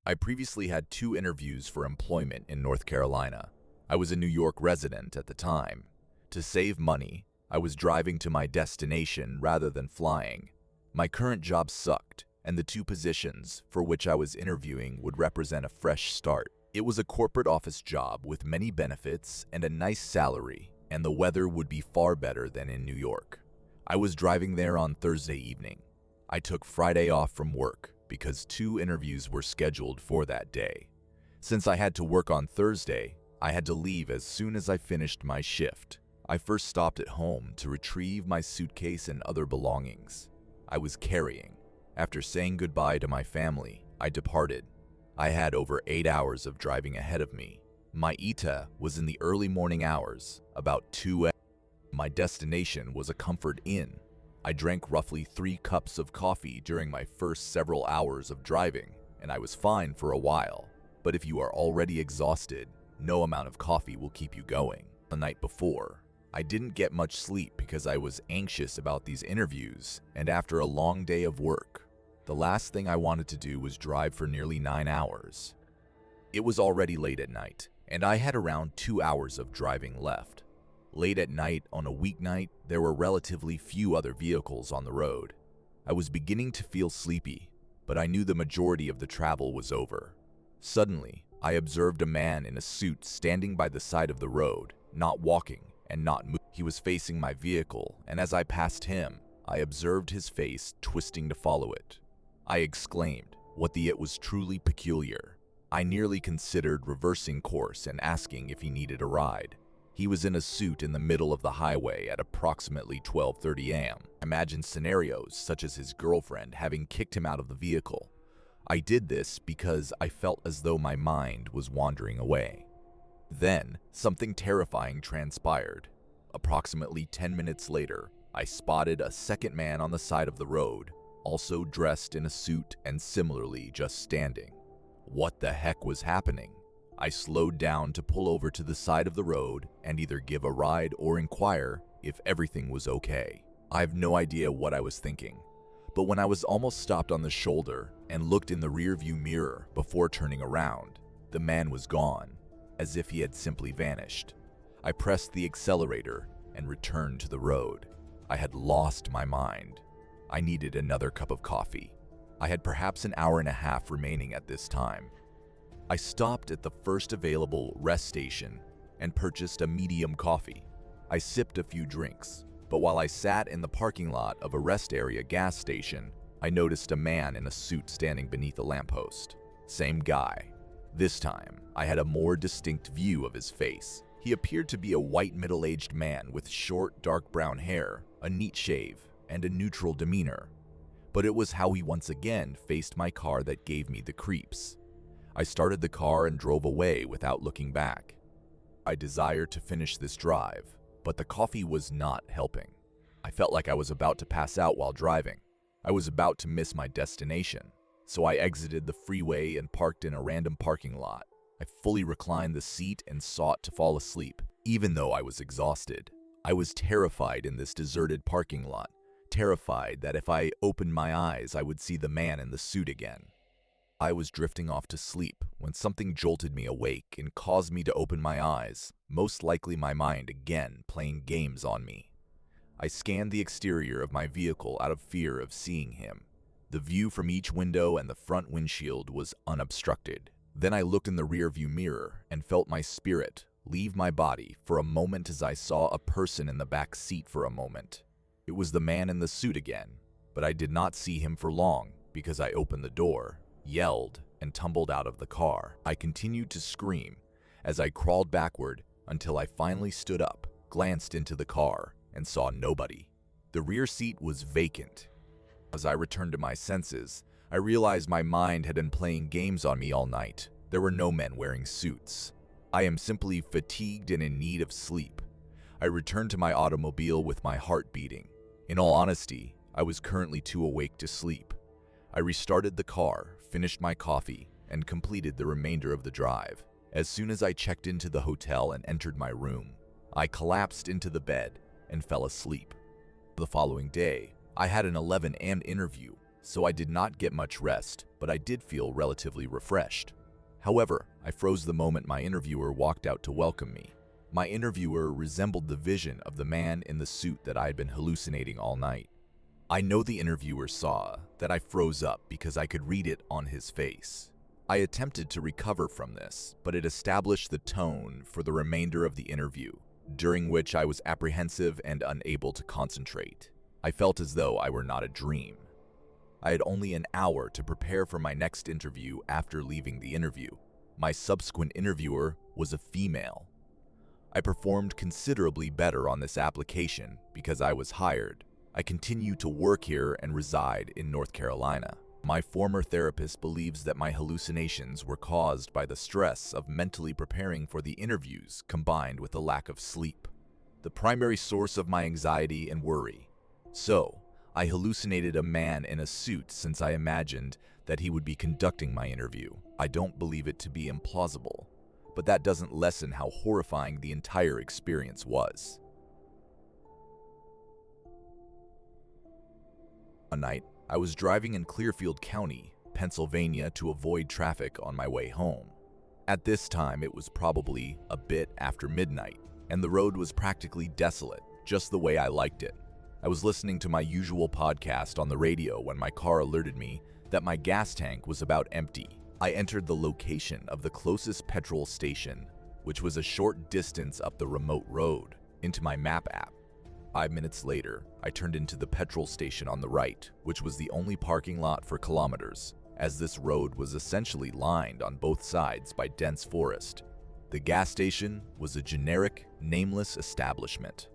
I previously had 2 interviews for employment in North Carolina. I was a New York resident at the time. To save money, I was driving to my destination rather than flying. My current job sucked, and the 2 positions for which I was interviewing would represent a fresh start. It was a corporate office job with many benefits and a nice salary, and the weather would be far better than in New York. I was driving there on Thursday evening. I took Friday off from work because 2 interviews were scheduled for that day. Since I had to work on Thursday, I had to leave as soon as I finished my shift. I first stopped at home to retrieve my suitcase and other belongings I was carrying. After saying goodbye to my family, I departed. I had over 8 hours of driving ahead of me. My ETA was in the early morning hours, about 2 a.m. My destination was a comfort inn. I drank roughly 3 cups of coffee during my first several hours of driving, and I was fine for a while. But if you are already exhausted, no amount of coffee will keep you going. The night before, I didn't get much sleep because I was anxious about these interviews, and after a long day of work, the last thing I wanted to do was drive for nearly 9 hours. It was already late at night, and I had around 2 hours of driving left. Late at night on a weeknight, there were relatively few other vehicles on the road. I was beginning to feel sleepy, but I knew the majority of the travel was over. Suddenly, I observed a man in a suit standing by the side of the road, not walking and not moving. He was facing my vehicle, and as I passed him, I observed his face twisting to follow it. I exclaimed, "What the it was truly peculiar." I nearly considered reversing course and asking if he needed a ride. He was in a suit in the middle of the highway at approximately 12:30 a.m. I imagined scenarios such as his girlfriend having kicked him out of the vehicle. I did this because I felt as though my mind was wandering away. Then, something terrifying transpired. Approximately 10 minutes later, I spotted a second man on the side of the road, also dressed in a suit and similarly just standing. What the heck was happening? I slowed down to pull over to the side of the road and either give a ride or inquire if everything was okay. I have no idea what I was thinking, but when I was almost stopped on the shoulder and looked in the rearview mirror before turning around, the man was gone, as if he had simply vanished. I pressed the accelerator and returned to the road. I had lost my mind. I needed another cup of coffee. I had perhaps an hour and a half remaining at this time. I stopped at the first available rest station and purchased a medium coffee. I sipped a few drinks, but while I sat in the parking lot of a rest area gas station, I noticed a man in a suit standing beneath a lamppost. Same guy. This time, I had a more distinct view of his face. He appeared to be a white middle-aged man with short, dark brown hair, a neat shave, and a neutral demeanor. But it was how he once again faced my car that gave me the creeps. I started the car and drove away without looking back. I desired to finish this drive, but the coffee was not helping. I felt like I was about to pass out while driving. I was about to miss my destination, so I exited the freeway and parked in a random parking lot. I fully reclined the seat and sought to fall asleep, even though I was exhausted. I was terrified in this deserted parking lot, terrified that if I opened my eyes, I would see the man in the suit again. I was drifting off to sleep when something jolted me awake and caused me to open my eyes, most likely my mind again playing games on me. I scanned the exterior of my vehicle out of fear of seeing him. The view from each window and the front windshield was unobstructed. Then I looked in the rearview mirror and felt my spirit leave my body for a moment as I saw a person in the back seat for a moment. It was the man in the suit again, but I did not see him for long because I opened the door, yelled, and tumbled out of the car. I continued to scream as I crawled backward until I finally stood up, glanced into the car, and saw nobody. The rear seat was vacant. As I returned to my senses, I realized my mind had been playing games on me all night. There were no men wearing suits. I am simply fatigued and in need of sleep. I returned to my automobile with my heart beating. In all honesty, I was currently too awake to sleep. I restarted the car, finished my coffee, and completed the remainder of the drive. As soon as I checked into the hotel and entered my room, I collapsed into the bed and fell asleep. The following day, I had an 11 a.m. interview so I did not get much rest, but I did feel relatively refreshed. However, I froze the moment my interviewer walked out to welcome me. My interviewer resembled the vision of the man in the suit that I had been hallucinating all night. I know the interviewer saw that I froze up because I could read it on his face. I attempted to recover from this, but it established the tone for the remainder of the interview, during which I was apprehensive and unable to concentrate. I felt as though I were not a dream. I had only an hour to prepare for my next interview after leaving the interview. My subsequent interviewer was a female. I performed considerably better on this application because I was hired. I continue to work here and reside in North Carolina. My former therapist believes that my hallucinations were caused by the stress of mentally preparing for the interviews combined with a lack of sleep, the primary source of my anxiety and worry. So, I hallucinated a man in a suit since I imagined that he would be conducting my interview. I don't believe it to be implausible, but that doesn't lessen how horrifying the entire experience was. One night, I was driving in Clearfield County, Pennsylvania to avoid traffic on my way home. At this time, it was probably a bit after midnight, and the road was practically desolate, just the way I liked it. I was listening to my usual podcast on the radio when my car alerted me that my gas tank was about empty. I entered the location of the closest petrol station, which was a short distance up the remote road, into my map app. 5 minutes later, I turned into the petrol station on the right, which was the only parking lot for kilometers, as this road was essentially lined on both sides by dense forest. The gas station was a generic, nameless establishment.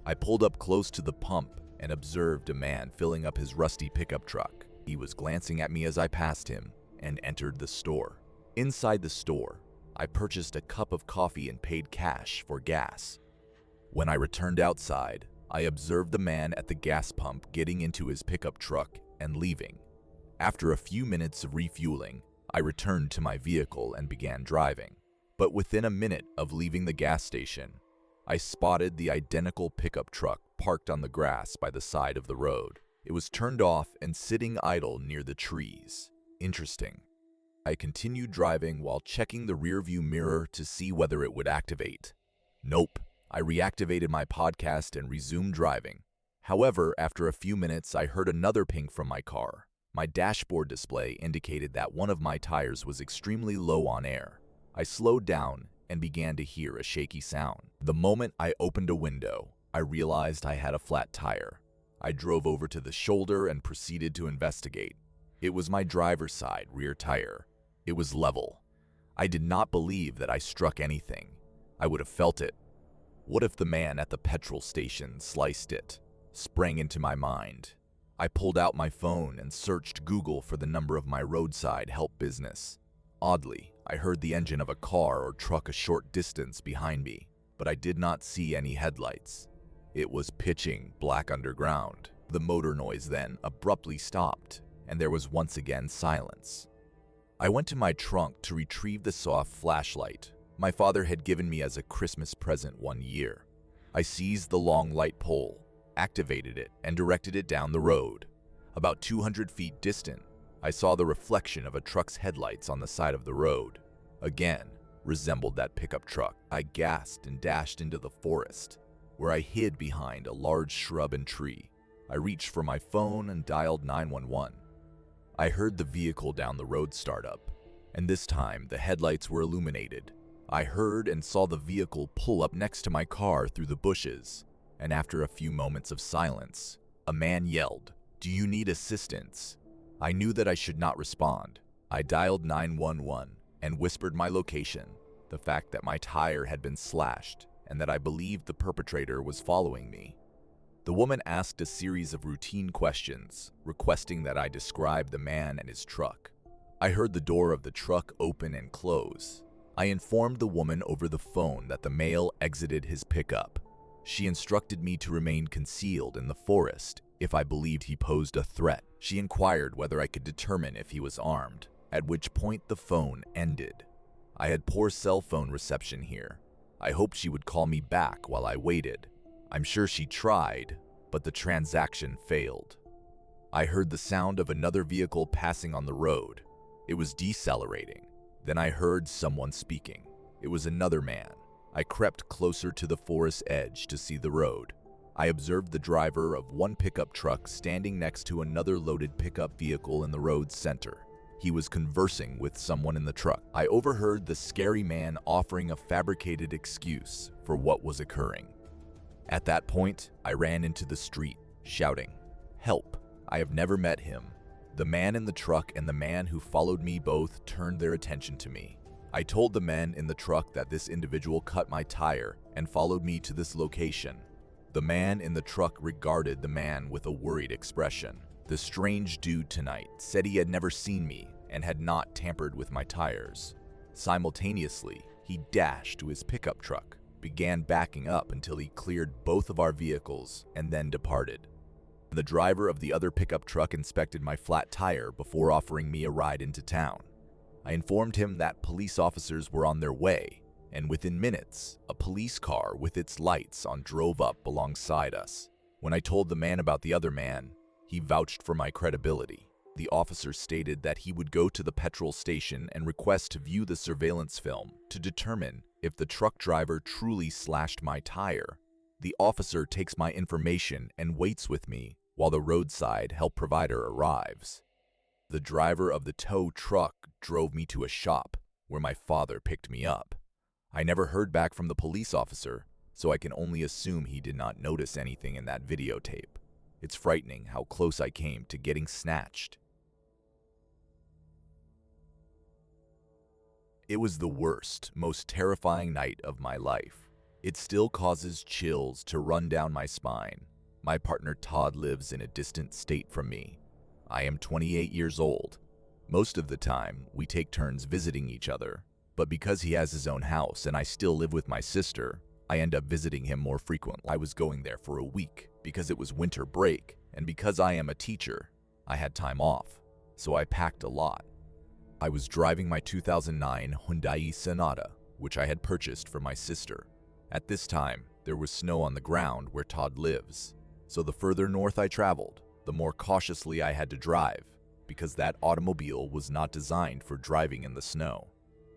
I pulled up close to the pump and observed a man filling up his rusty pickup truck. He was glancing at me as I passed him and entered the store. Inside the store, I purchased a cup of coffee and paid cash for gas. When I returned outside, I observed the man at the gas pump getting into his pickup truck and leaving. After a few minutes of refueling, I returned to my vehicle and began driving. But within a minute of leaving the gas station, I spotted the identical pickup truck parked on the grass by the side of the road. It was turned off and sitting idle near the trees. Interesting. I continued driving while checking the rearview mirror to see whether it would activate. Nope. I reactivated my podcast and resumed driving. However, after a few minutes, I heard another ping from my car. My dashboard display indicated that one of my tires was extremely low on air. I slowed down and began to hear a shaky sound. The moment I opened a window, I realized I had a flat tire. I drove over to the shoulder and proceeded to investigate. It was my driver's side rear tire. It was level. I did not believe that I struck anything. I would have felt it. What if the man at the petrol station sliced it? Sprang into my mind. I pulled out my phone and searched Google for the number of my roadside help business. Oddly, I heard the engine of a car or truck a short distance behind me, but I did not see any headlights. It was pitching black underground. The motor noise then abruptly stopped, and there was once again silence. I went to my trunk to retrieve the soft flashlight my father had given me as a Christmas present one year. I seized the long light pole, activated it, and directed it down the road. About 200 feet distant, I saw the reflection of a truck's headlights on the side of the road. Again, resembled that pickup truck. I gasped and dashed into the forest, where I hid behind a large shrub and tree. I reached for my phone and dialed 911. I heard the vehicle down the road start up, and this time the headlights were illuminated. I heard and saw the vehicle pull up next to my car through the bushes, and after a few moments of silence, a man yelled, "Do you need assistance?" I knew that I should not respond. I dialed 911 and whispered my location, the fact that my tire had been slashed, and that I believed the perpetrator was following me. The woman asked a series of routine questions, requesting that I describe the man and his truck. I heard the door of the truck open and close. I informed the woman over the phone that the male exited his pickup. She instructed me to remain concealed in the forest if I believed he posed a threat. She inquired whether I could determine if he was armed, at which point the phone ended. I had poor cell phone reception here. I hoped she would call me back while I waited. I'm sure she tried, but the transaction failed. I heard the sound of another vehicle passing on the road. It was decelerating. Then I heard someone speaking. It was another man. I crept closer to the forest edge to see the road. I observed the driver of one pickup truck standing next to another loaded pickup vehicle in the road's center. He was conversing with someone in the truck. I overheard the scary man offering a fabricated excuse for what was occurring. At that point, I ran into the street, shouting, "Help!" I have never met him. The man in the truck and the man who followed me both turned their attention to me. I told the men in the truck that this individual cut my tire and followed me to this location. The man in the truck regarded the man with a worried expression. The strange dude tonight said he had never seen me and had not tampered with my tires. Simultaneously, he dashed to his pickup truck, began backing up until he cleared both of our vehicles, and then departed. The driver of the other pickup truck inspected my flat tire before offering me a ride into town. I informed him that police officers were on their way, and within minutes, a police car with its lights on drove up alongside us. When I told the man about the other man, he vouched for my credibility. The officer stated that he would go to the petrol station and request to view the surveillance film to determine if the truck driver truly slashed my tire. The officer takes my information and waits with me while the roadside help provider arrives. The driver of the tow truck drove me to a shop where my father picked me up. I never heard back from the police officer, so I can only assume he did not notice anything in that videotape. It's frightening how close I came to getting snatched. It was the worst, most terrifying night of my life. It still causes chills to run down my spine. My partner Todd lives in a distant state from me. I am 28 years old. Most of the time, we take turns visiting each other. But because he has his own house and I still live with my sister, I end up visiting him more frequently. I was going there for a week because it was winter break, and because I am a teacher, I had time off, so I packed a lot. I was driving my 2009 Hyundai Sonata, which I had purchased for my sister. At this time, there was snow on the ground where Todd lives, so the further north I traveled, the more cautiously I had to drive, because that automobile was not designed for driving in the snow.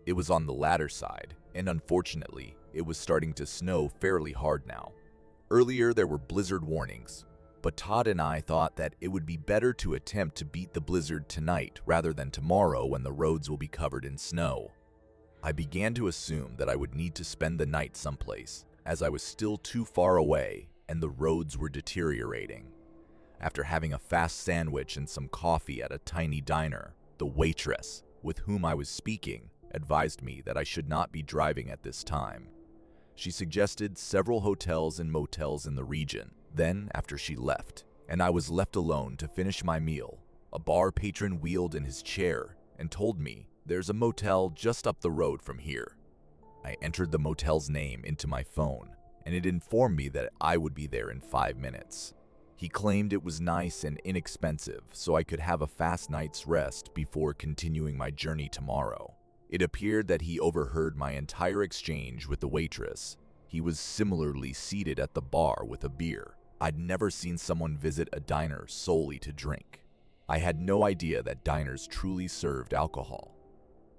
It was on the latter side, and unfortunately, it was starting to snow fairly hard now. Earlier, there were blizzard warnings, but Todd and I thought that it would be better to attempt to beat the blizzard tonight rather than tomorrow when the roads will be covered in snow. I began to assume that I would need to spend the night someplace, as I was still too far away and the roads were deteriorating. After having a fast sandwich and some coffee at a tiny diner, the waitress, with whom I was speaking, advised me that I should not be driving at this time. She suggested several hotels and motels in the region. Then, after she left, and I was left alone to finish my meal, a bar patron wheeled in his chair and told me there's a motel just up the road from here. I entered the motel's name into my phone, and it informed me that I would be there in 5 minutes. He claimed it was nice and inexpensive, so I could have a fast night's rest before continuing my journey tomorrow. It appeared that he overheard my entire exchange with the waitress. He was similarly seated at the bar with a beer. I'd never seen someone visit a diner solely to drink. I had no idea that diners truly served alcohol.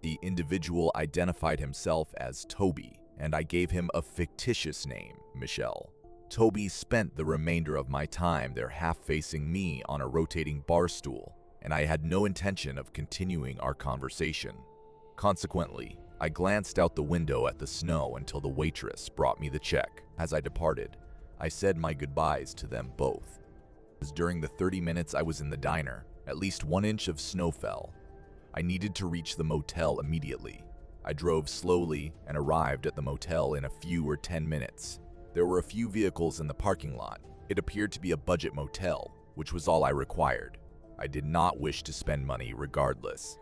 The individual identified himself as Toby, and I gave him a fictitious name, Michelle. Toby spent the remainder of my time there half facing me on a rotating bar stool, and I had no intention of continuing our conversation. Consequently, I glanced out the window at the snow until the waitress brought me the check. As I departed, I said my goodbyes to them both. As during the 30 minutes I was in the diner, at least 1 inch of snow fell. I needed to reach the motel immediately. I drove slowly and arrived at the motel in a few or 10 minutes. There were a few vehicles in the parking lot. It appeared to be a budget motel, which was all I required. I did not wish to spend money regardless.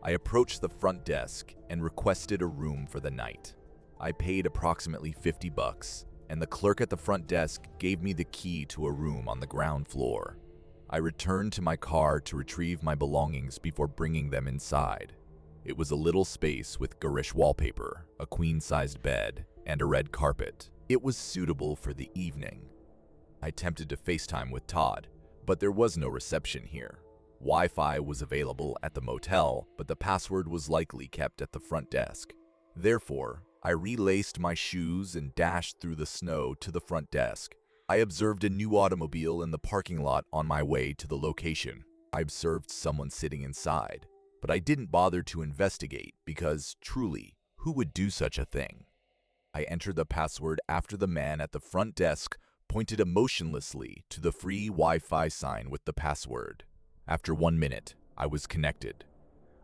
I approached the front desk and requested a room for the night. I paid approximately $50, and the clerk at the front desk gave me the key to a room on the ground floor. I returned to my car to retrieve my belongings before bringing them inside. It was a little space with garish wallpaper, a queen-sized bed, and a red carpet. It was suitable for the evening. I attempted to FaceTime with Todd, But there was no reception here. Wi-Fi was available at the motel, but the password was likely kept at the front desk. Therefore, I relaced my shoes and dashed through the snow to the front desk. I observed a new automobile in the parking lot on my way to the location. I observed someone sitting inside, but I didn't bother to investigate because, truly, who would do such a thing? I entered the password after the man at the front desk pointed emotionlessly to the free Wi-Fi sign with the password. After 1 minute, I was connected.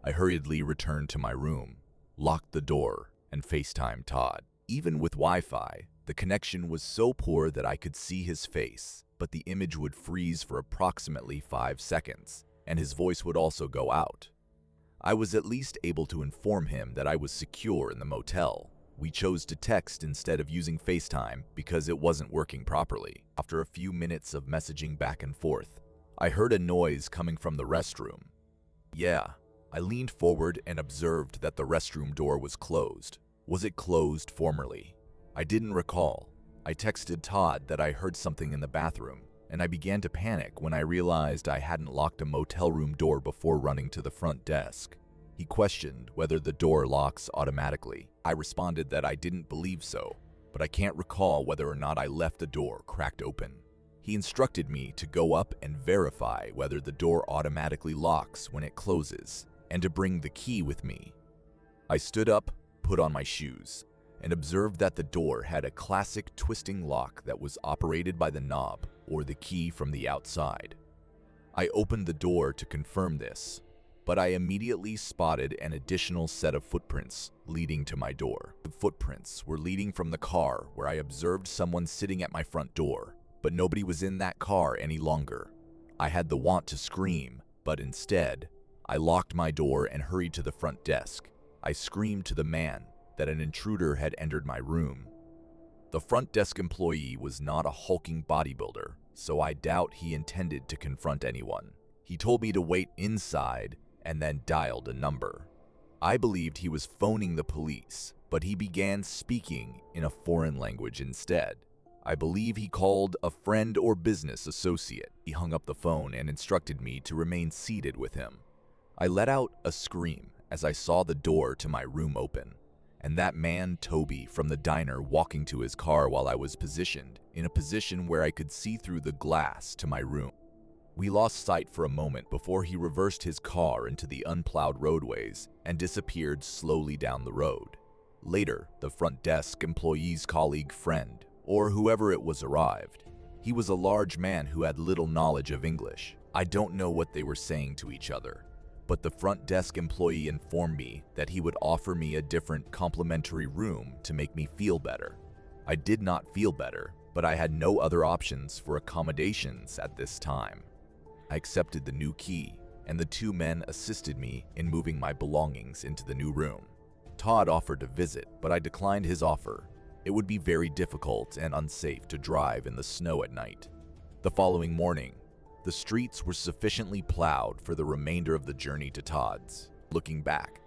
I hurriedly returned to my room, locked the door, and FaceTimed Todd. Even with Wi-Fi, the connection was so poor that I could see his face, but the image would freeze for approximately 5 seconds, and his voice would also go out. I was at least able to inform him that I was secure in the motel. We chose to text instead of using FaceTime because it wasn't working properly. After a few minutes of messaging back and forth, I heard a noise coming from the restroom. Yeah, I leaned forward and observed that the restroom door was closed. Was it closed formerly? I didn't recall. I texted Todd that I heard something in the bathroom, and I began to panic when I realized I hadn't locked a motel room door before running to the front desk. He questioned whether the door locks automatically. I responded that I didn't believe so, but I can't recall whether or not I left the door cracked open. He instructed me to go up and verify whether the door automatically locks when it closes, and to bring the key with me. I stood up, put on my shoes, and observed that the door had a classic twisting lock that was operated by the knob or the key from the outside. I opened the door to confirm this, but I immediately spotted an additional set of footprints leading to my door. The footprints were leading from the car where I observed someone sitting at my front door, but nobody was in that car any longer. I had the want to scream, but instead, I locked my door and hurried to the front desk. I screamed to the man that an intruder had entered my room. The front desk employee was not a hulking bodybuilder, so I doubt he intended to confront anyone. He told me to wait inside and then dialed a number. I believed he was phoning the police, but he began speaking in a foreign language instead. I believe he called a friend or business associate. He hung up the phone and instructed me to remain seated with him. I let out a scream as I saw the door to my room open, and that man, Toby, from the diner walking to his car while I was positioned in a position where I could see through the glass to my room. We lost sight for a moment before he reversed his car into the unplowed roadways and disappeared slowly down the road. Later, the front desk employee's colleague friend, or whoever it was, arrived. He was a large man who had little knowledge of English. I don't know what they were saying to each other, but the front desk employee informed me that he would offer me a different complimentary room to make me feel better. I did not feel better, but I had no other options for accommodations at this time. I accepted the new key, and the two men assisted me in moving my belongings into the new room. Todd offered to visit, but I declined his offer. It would be very difficult and unsafe to drive in the snow at night. The following morning, the streets were sufficiently plowed for the remainder of the journey to Todd's. Looking back,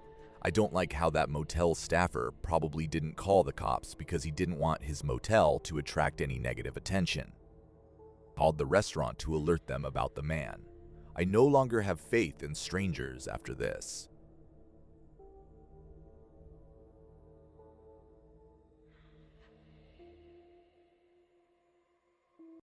I don't like how that motel staffer probably didn't call the cops because he didn't want his motel to attract any negative attention. Called the restaurant to alert them about the man. I no longer have faith in strangers after this.